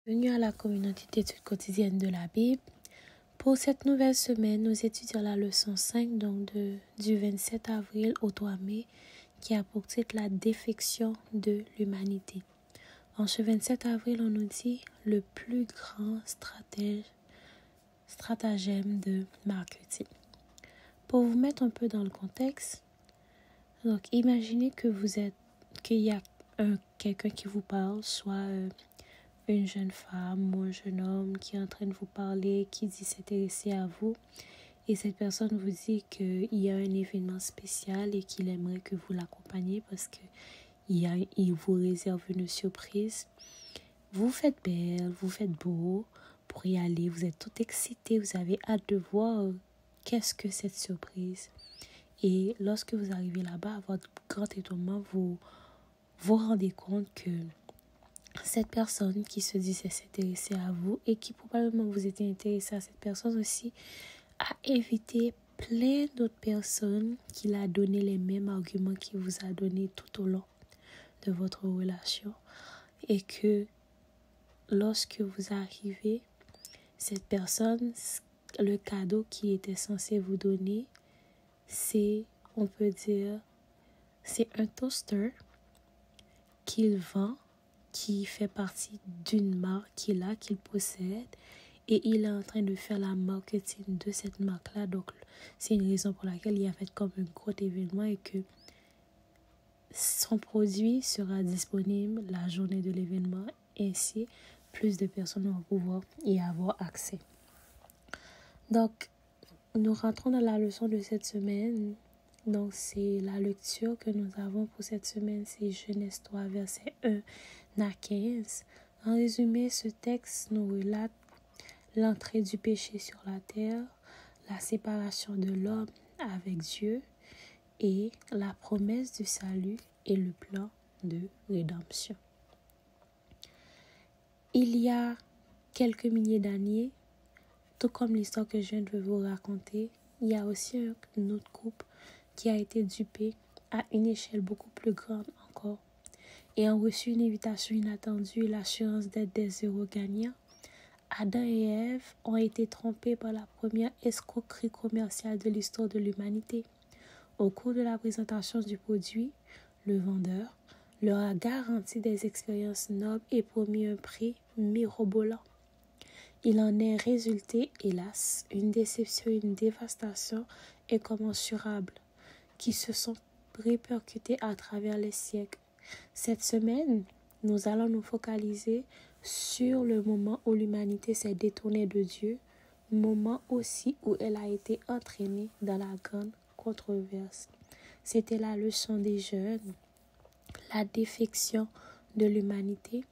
Bienvenue à la communauté d'études quotidiennes de la Bible. Pour cette nouvelle semaine, nous étudions la leçon 5 du 27 avril au 3 mai qui a pour titre la défection de l'humanité. En ce 27 avril, on nous dit le plus grand stratagème de marketing. Pour vous mettre un peu dans le contexte, donc imaginez qu'il y a quelqu'un qui vous parle, soit une jeune femme ou un jeune homme qui est en train de vous parler, qui dit s'intéresser à vous. Et cette personne vous dit qu'il y a un événement spécial et qu'il aimerait que vous l'accompagniez parce qu'il vous réserve une surprise. Vous faites belle, vous faites beau pour y aller. Vous êtes tout excité, vous avez hâte de voir qu'est-ce que cette surprise. Et lorsque vous arrivez là-bas, à votre grand étonnement, vous vous rendez compte que cette personne qui se disait s'intéresser à vous et qui probablement vous étiez intéressé à cette personne aussi a invité plein d'autres personnes qui l'a donné les mêmes arguments qu'il vous a donné tout au long de votre relation et que lorsque vous arrivez, cette personne, le cadeau qui était censé vous donner, c'est, on peut dire, c'est un toaster qu'il vend, qui fait partie d'une marque qu'il possède et il est en train de faire la marketing de cette marque-là. Donc, c'est une raison pour laquelle il a fait comme un gros événement et que son produit sera disponible la journée de l'événement. Ainsi, plus de personnes vont pouvoir y avoir accès. Donc, nous rentrons dans la leçon de cette semaine. Donc, c'est la lecture que nous avons pour cette semaine, c'est Genèse 3, versets 1 à 15. En résumé, ce texte nous relate l'entrée du péché sur la terre, la séparation de l'homme avec Dieu et la promesse du salut et le plan de rédemption. Il y a quelques milliers d'années, tout comme l'histoire que je viens de vous raconter, il y a aussi un autre groupe qui a été dupé à une échelle beaucoup plus grande encore. Ayant reçu une invitation inattendue et l'assurance d'être des heureux gagnants, Adam et Ève ont été trompés par la première escroquerie commerciale de l'histoire de l'humanité. Au cours de la présentation du produit, le vendeur leur a garanti des expériences nobles et promis un prix mirobolant. Il en est résulté, hélas, une déception et une dévastation incommensurables qui se sont répercutées à travers les siècles. Cette semaine, nous allons nous focaliser sur le moment où l'humanité s'est détournée de Dieu, moment aussi où elle a été entraînée dans la grande controverse. C'était la leçon des jeunes, la défection de l'humanité.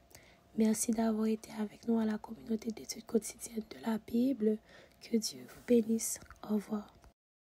Merci d'avoir été avec nous à la communauté d'études quotidiennes de la Bible. Que Dieu vous bénisse. Au revoir.